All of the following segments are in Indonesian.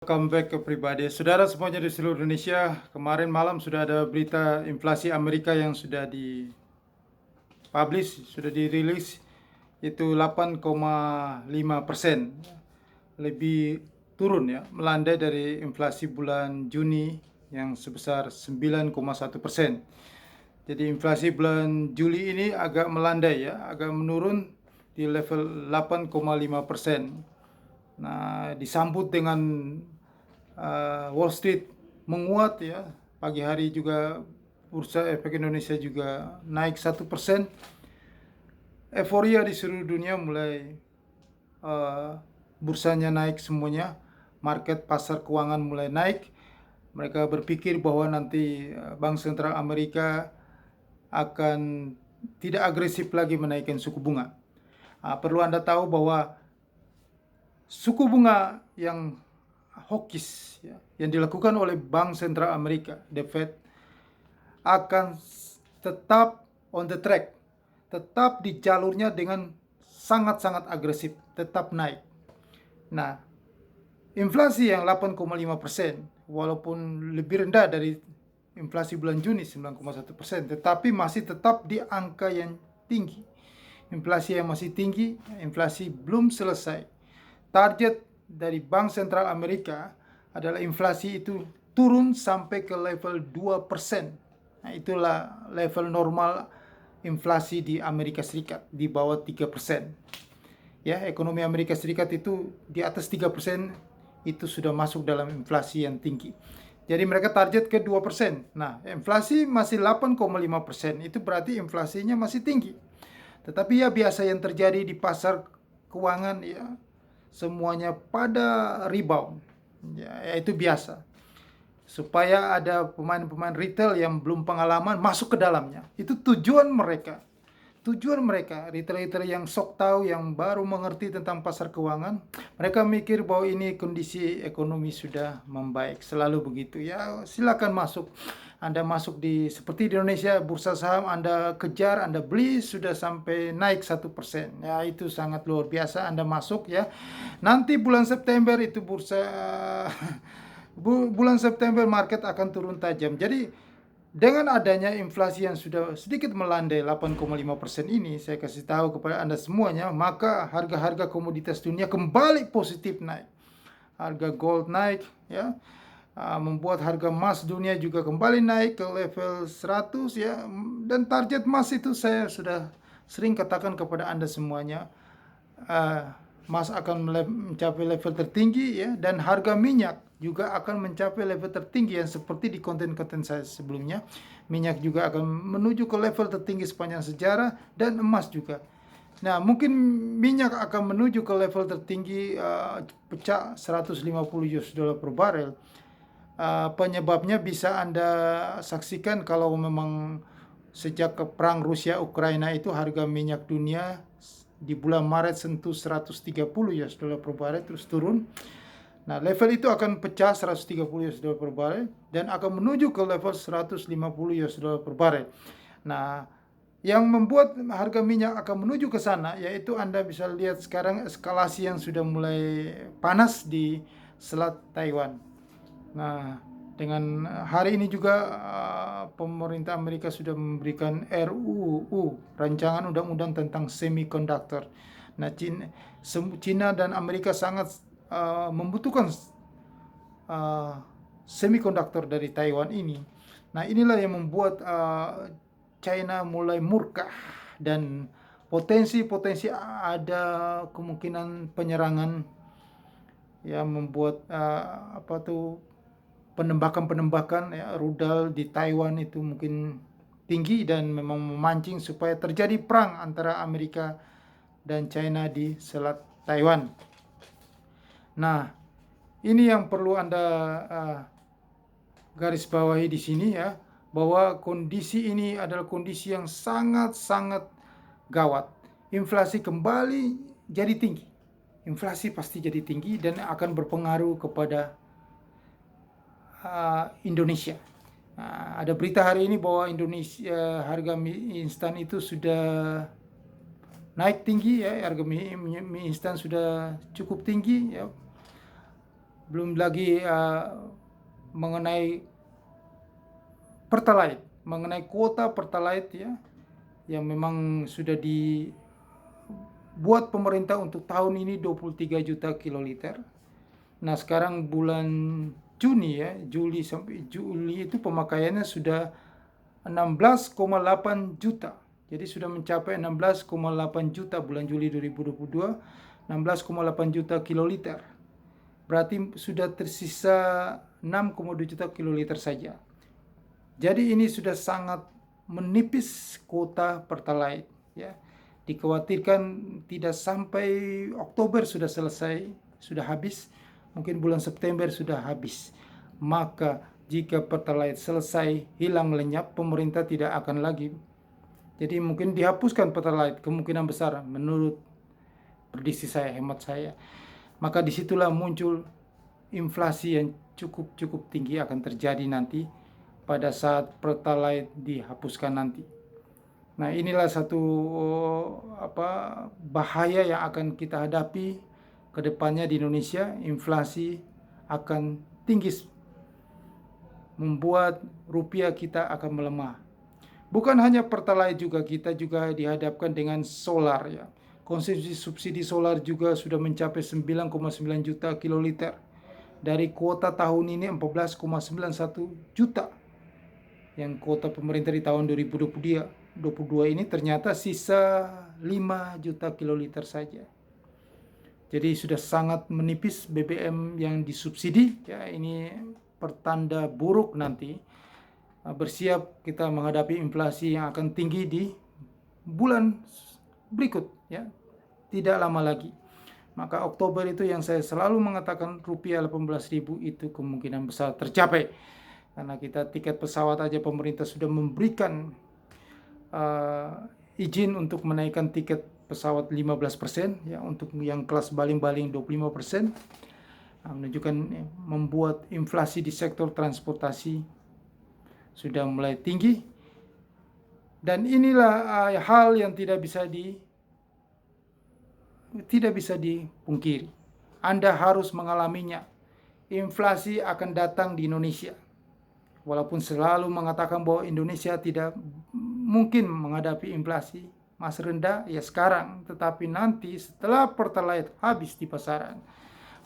Welcome back ke pribadi. Saudara semuanya di seluruh Indonesia, kemarin malam sudah ada berita inflasi Amerika yang sudah dipublish, sudah dirilis, itu 8,5%. Lebih turun ya, melandai dari inflasi bulan Juni yang sebesar 9,1%. Jadi inflasi bulan Juli ini agak melandai ya, agak menurun di level 8,5%. Nah, disambut dengan Wall Street menguat ya. Pagi hari juga bursa efek Indonesia juga naik 1%. Euforia di seluruh dunia mulai bursanya naik semuanya. Market pasar keuangan mulai naik. Mereka berpikir bahwa nanti Bank Sentral Amerika akan tidak agresif lagi menaikkan suku bunga. Perlu Anda tahu bahwa suku bunga yang hawkish ya, yang dilakukan oleh Bank Sentral Amerika, the Fed, akan tetap on the track, tetap di jalurnya dengan sangat-sangat agresif, tetap naik. Nah, inflasi yang 8,5%, walaupun lebih rendah dari inflasi bulan Juni 9,1%, tetapi masih tetap di angka yang tinggi. Inflasi yang masih tinggi, inflasi belum selesai. Target dari Bank Sentral Amerika adalah inflasi itu turun sampai ke level 2%. Nah, itulah level normal inflasi di Amerika Serikat, di bawah 3%. Ya, ekonomi Amerika Serikat itu di atas 3% itu sudah masuk dalam inflasi yang tinggi. Jadi mereka target ke 2%. Nah, inflasi masih 8,5%, itu berarti inflasinya masih tinggi. Tetapi ya biasa yang terjadi di pasar keuangan ya, semuanya pada rebound. Ya, itu biasa. Supaya ada pemain-pemain retail yang belum pengalaman masuk ke dalamnya. Itu tujuan mereka. Tujuan mereka, retail-retail yang sok tahu, yang baru mengerti tentang pasar keuangan, mereka mikir bahwa ini kondisi ekonomi sudah membaik. Selalu begitu ya, silakan masuk. Anda masuk di seperti di Indonesia, bursa saham Anda kejar, Anda beli sudah sampai naik 1%. Ya, itu sangat luar biasa. Anda masuk ya. Nanti bulan September itu bursa bulan September market akan turun tajam. Jadi dengan adanya inflasi yang sudah sedikit melandai 8,5% ini, saya kasih tahu kepada Anda semuanya, maka harga-harga komoditas dunia kembali positif naik. Harga gold naik ya, membuat harga emas dunia juga kembali naik ke level 100 ya. Dan target emas itu saya sudah sering katakan kepada Anda semuanya, emas akan mencapai level tertinggi ya, dan harga minyak juga akan mencapai level tertinggi yang seperti di konten-konten saya sebelumnya. Minyak juga akan menuju ke level tertinggi sepanjang sejarah, dan emas juga. Nah, mungkin minyak akan menuju ke level tertinggi, pecah 150 US dollar per barel. Penyebabnya bisa Anda saksikan kalau memang sejak ke perang Rusia Ukraina itu harga minyak dunia di bulan Maret sentuh 130 US dollar per barel terus turun. Nah, level itu akan pecah 130 US dollar per barel dan akan menuju ke level 150 US dollar per barel. Nah, yang membuat harga minyak akan menuju ke sana yaitu Anda bisa lihat sekarang eskalasi yang sudah mulai panas di Selat Taiwan. Nah, dengan hari ini juga pemerintah Amerika sudah memberikan RUU, rancangan undang-undang tentang semiconductor. Nah, China dan Amerika sangat membutuhkan semiconductor dari Taiwan ini. Nah, inilah yang membuat China mulai murka dan potensi ada kemungkinan penyerangan yang membuat penembakan ya, rudal di Taiwan itu mungkin tinggi dan memang memancing supaya terjadi perang antara Amerika dan China di Selat Taiwan. Nah, ini yang perlu Anda garis bawahi di sini ya, bahwa kondisi ini adalah kondisi yang sangat-sangat gawat. Inflasi kembali jadi tinggi. Inflasi pasti jadi tinggi dan akan berpengaruh kepada Indonesia. Ada berita hari ini bahwa Indonesia harga mie instan itu sudah naik tinggi ya, harga mie instan sudah cukup tinggi ya. Belum lagi mengenai Pertalite, mengenai kuota Pertalite ya, yang memang sudah dibuat pemerintah untuk tahun ini 23 juta kiloliter. Nah, sekarang bulan Juni ya, Juli sampai Juli itu pemakaiannya sudah 16,8 juta. Jadi sudah mencapai 16,8 juta bulan Juli 2022, 16,8 juta kiloliter. Berarti sudah tersisa 6,2 juta kiloliter saja. Jadi ini sudah sangat menipis kuota Pertalite ya. Dikhawatirkan tidak sampai Oktober sudah selesai, sudah habis. Mungkin bulan September sudah habis. Maka jika Pertalite selesai hilang lenyap, pemerintah tidak akan lagi. Jadi mungkin dihapuskan Pertalite, kemungkinan besar menurut prediksi saya, hemat saya. Maka disitulah muncul inflasi yang cukup tinggi akan terjadi nanti pada saat Pertalite dihapuskan nanti. Nah, inilah satu bahaya yang akan kita hadapi ke depannya di Indonesia. Inflasi akan tinggi, membuat rupiah kita akan melemah. Bukan hanya Pertalite, juga kita juga dihadapkan dengan solar ya. Konsumsi subsidi solar juga sudah mencapai 9,9 juta kiloliter. Dari kuota tahun ini 14,91 juta. Yang kuota pemerintah di tahun 2022 ini ternyata sisa 5 juta kiloliter saja. Jadi sudah sangat menipis BBM yang disubsidi ya. Ini pertanda buruk nanti. Bersiap kita menghadapi inflasi yang akan tinggi di bulan berikut ya. Tidak lama lagi. Maka Oktober itu yang saya selalu mengatakan rupiah 18.000 itu kemungkinan besar tercapai. Karena kita tiket pesawat aja pemerintah sudah memberikan izin untuk menaikkan tiket pesawat 15% ya, untuk yang kelas baling-baling 25%. Menunjukkan membuat inflasi di sektor transportasi sudah mulai tinggi. Dan inilah hal yang tidak bisa dipungkiri. Anda harus mengalaminya. Inflasi akan datang di Indonesia. Walaupun selalu mengatakan bahwa Indonesia tidak mungkin menghadapi inflasi masih rendah ya sekarang, tetapi nanti setelah Pertalite habis di pasaran,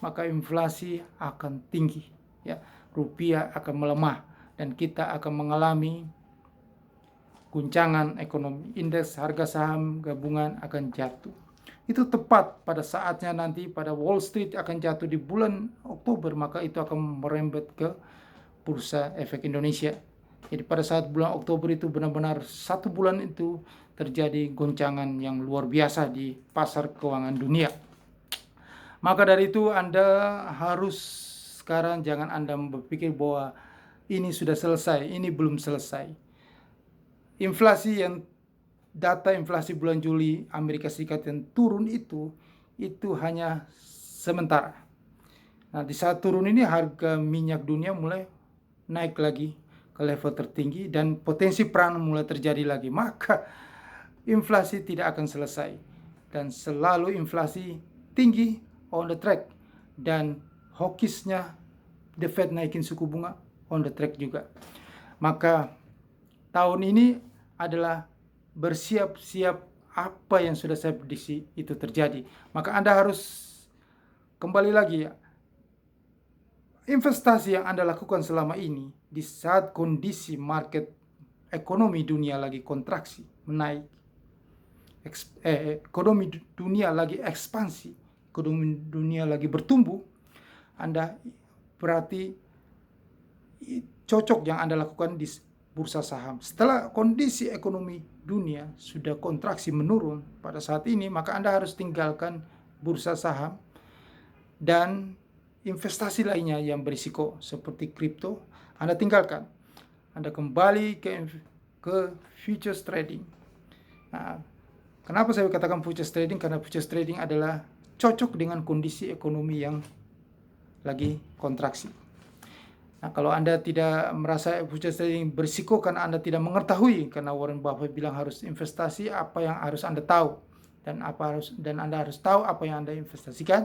maka inflasi akan tinggi ya. Rupiah akan melemah dan kita akan mengalami guncangan ekonomi. Indeks harga saham gabungan akan jatuh. Itu tepat pada saatnya nanti pada Wall Street akan jatuh di bulan Oktober, maka itu akan merembet ke Bursa Efek Indonesia. Jadi pada saat bulan Oktober itu benar-benar satu bulan itu terjadi goncangan yang luar biasa di pasar keuangan dunia. Maka dari itu Anda harus sekarang jangan Anda berpikir bahwa ini sudah selesai, ini belum selesai. Inflasi yang data inflasi bulan Juli Amerika Serikat yang turun itu hanya sementara. Nah, di saat turun ini harga minyak dunia mulai naik lagi ke level tertinggi dan potensi perang mulai terjadi lagi. Maka inflasi tidak akan selesai dan selalu inflasi tinggi on the track, dan hawkishnya The Fed naikin suku bunga on the track juga. Maka tahun ini adalah bersiap-siap apa yang sudah saya prediksi itu terjadi. Maka Anda harus kembali lagi ya. Investasi yang Anda lakukan selama ini di saat kondisi market ekonomi dunia lagi kontraksi, menaik, ekonomi dunia lagi ekspansi, ekonomi dunia lagi bertumbuh, Anda berarti cocok yang Anda lakukan di bursa saham. Setelah kondisi ekonomi dunia sudah kontraksi menurun pada saat ini, maka Anda harus tinggalkan bursa saham dan investasi lainnya yang berisiko seperti kripto. Anda tinggalkan. Anda kembali ke futures trading. Nah, kenapa saya katakan futures trading? Karena futures trading adalah cocok dengan kondisi ekonomi yang lagi kontraksi. Nah, kalau Anda tidak merasa futures trading berisiko karena Anda tidak mengetahui, karena Warren Buffett bilang harus investasi apa yang harus Anda tahu dan Anda harus tahu apa yang Anda investasikan,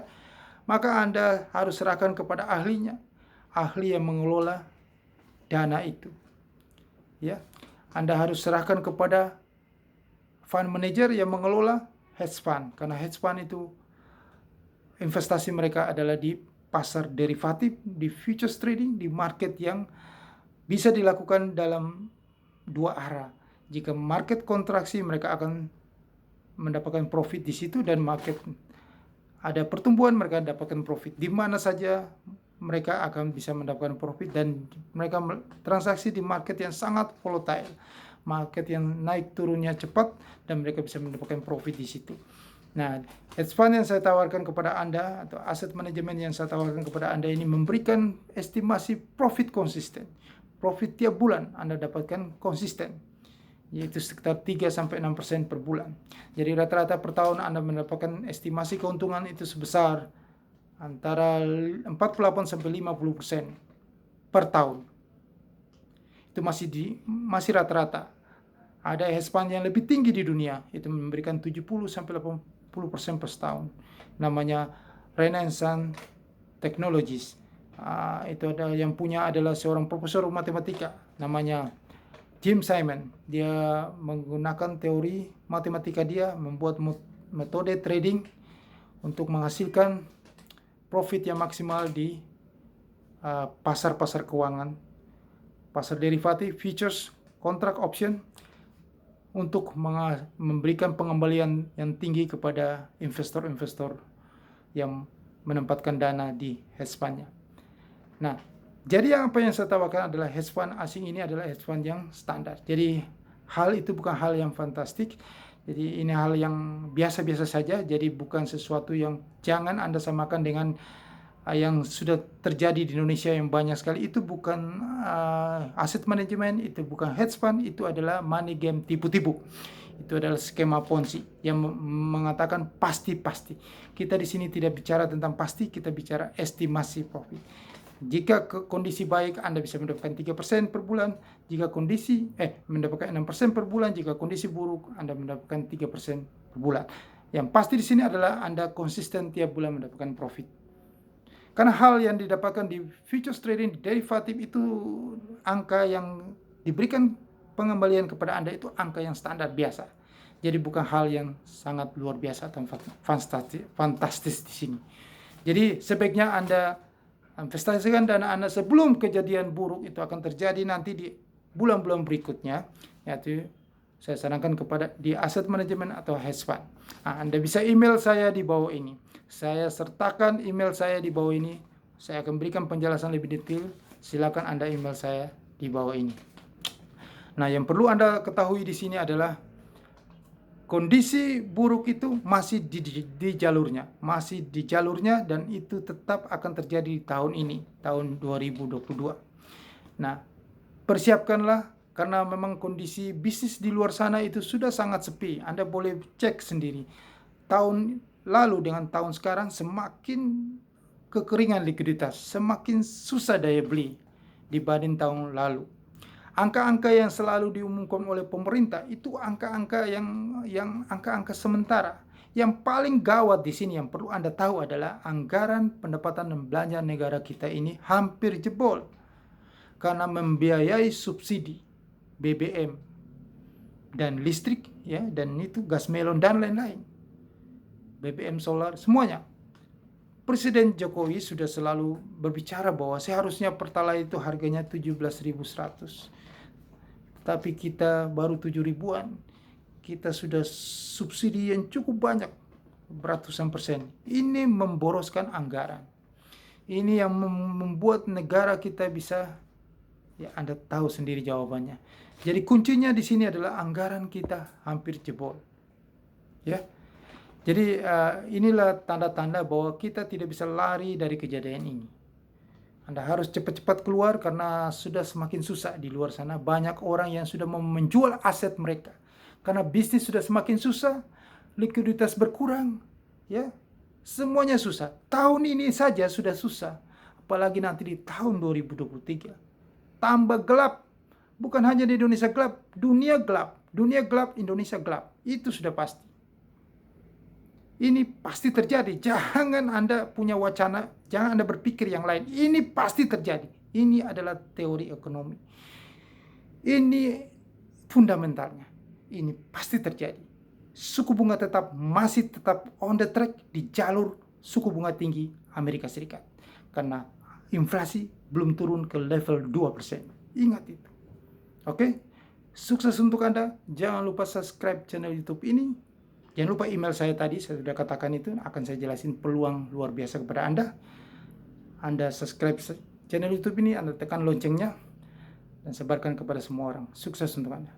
maka Anda harus serahkan kepada ahlinya, ahli yang mengelola dana itu. Ya, Anda harus serahkan kepada fund manager yang mengelola hedge fund, karena hedge fund itu investasi mereka adalah di pasar derivatif, di futures trading, di market yang bisa dilakukan dalam dua arah. Jika market kontraksi, mereka akan mendapatkan profit di situ, dan market ada pertumbuhan, mereka dapatkan profit. Di mana saja mereka akan bisa mendapatkan profit, dan mereka transaksi di market yang sangat volatile, market yang naik turunnya cepat, dan mereka bisa mendapatkan profit di situ. Nah, hedge fund yang saya tawarkan kepada Anda atau aset manajemen yang saya tawarkan kepada Anda ini memberikan estimasi profit konsisten. Profit tiap bulan Anda dapatkan konsisten, yaitu sekitar 3-6% per bulan. Jadi rata-rata per tahun Anda mendapatkan estimasi keuntungan itu sebesar antara 48-50% per tahun. Itu masih rata-rata. Ada hedge fund yang lebih tinggi di dunia, itu memberikan 70-80% per tahun. Namanya Renaissance Technologies. Itu ada yang punya adalah seorang profesor matematika, namanya Jim Simon. Dia menggunakan teori matematika, dia membuat metode trading untuk menghasilkan profit yang maksimal di pasar-pasar keuangan, pasar derivatif, futures, kontrak option, untuk memberikan pengembalian yang tinggi kepada investor-investor yang menempatkan dana di hedge fund-nya. Nah, jadi apa yang saya tawarkan adalah hedge fund asing ini adalah hedge fund yang standar. Jadi hal itu bukan hal yang fantastik. Jadi ini hal yang biasa-biasa saja. Jadi bukan sesuatu yang jangan Anda samakan dengan yang sudah terjadi di Indonesia yang banyak sekali. Itu bukan aset manajemen, itu bukan hedge fund, itu adalah money game tipu-tipu. Itu adalah skema Ponzi yang mengatakan pasti-pasti. Kita di sini tidak bicara tentang pasti, kita bicara estimasi profit. Jika kondisi baik, Anda bisa mendapatkan 3% per bulan. Jika kondisi mendapatkan 6% per bulan. Jika kondisi buruk, Anda mendapatkan 3% per bulan. Yang pasti di sini adalah Anda konsisten tiap bulan mendapatkan profit. Karena hal yang didapatkan di futures trading, di derivatif itu angka yang diberikan pengembalian kepada Anda itu angka yang standar biasa. Jadi bukan hal yang sangat luar biasa atau fantastis di sini. Jadi sebaiknya Anda investasikan dana Anda sebelum kejadian buruk itu akan terjadi nanti di bulan-bulan berikutnya, yaitu saya sarankan kepada di aset manajemen atau hedge fund. Anda bisa email saya di bawah ini. Saya sertakan email saya di bawah ini. Saya akan berikan penjelasan lebih detail. Silakan Anda email saya di bawah ini. Nah, yang perlu Anda ketahui di sini adalah kondisi buruk itu masih di jalurnya, dan itu tetap akan terjadi di tahun ini, tahun 2022. Nah, persiapkanlah, karena memang kondisi bisnis di luar sana itu sudah sangat sepi. Anda boleh cek sendiri. Tahun lalu dengan tahun sekarang semakin kekeringan likuiditas, semakin susah daya beli dibanding tahun lalu. Angka-angka yang selalu diumumkan oleh pemerintah itu angka-angka yang angka-angka sementara. Yang paling gawat di sini yang perlu Anda tahu adalah anggaran pendapatan dan belanja negara kita ini hampir jebol karena membiayai subsidi BBM dan listrik, ya, dan itu gas melon dan lain-lain. BBM solar semuanya. Presiden Jokowi sudah selalu berbicara bahwa seharusnya Pertalite itu harganya 17.100. Tapi kita baru 7 ribuan. Kita sudah subsidi yang cukup banyak, beratusan persen. Ini memboroskan anggaran. Ini yang membuat negara kita bisa, ya Anda tahu sendiri jawabannya. Jadi kuncinya di sini adalah anggaran kita hampir jebol. Ya. Jadi inilah tanda-tanda bahwa kita tidak bisa lari dari kejadian ini. Anda harus cepat-cepat keluar karena sudah semakin susah di luar sana. Banyak orang yang sudah mau menjual aset mereka. Karena bisnis sudah semakin susah, likuiditas berkurang, ya. Semuanya susah. Tahun ini saja sudah susah. Apalagi nanti di tahun 2023. Tambah gelap. Bukan hanya di Indonesia gelap, dunia gelap. Dunia gelap, Indonesia gelap. Itu sudah pasti. Ini pasti terjadi. Jangan Anda punya wacana, jangan Anda berpikir yang lain. Ini pasti terjadi. Ini adalah teori ekonomi. Ini fundamentalnya. Ini pasti terjadi. Suku bunga masih tetap on the track di jalur suku bunga tinggi Amerika Serikat. Karena inflasi belum turun ke level 2%. Ingat itu. Oke? Sukses untuk Anda. Jangan lupa subscribe channel YouTube ini. Jangan lupa email saya tadi, saya sudah katakan itu, akan saya jelasin peluang luar biasa kepada Anda. Anda subscribe channel YouTube ini, Anda tekan loncengnya, dan sebarkan kepada semua orang. Sukses untuk Anda.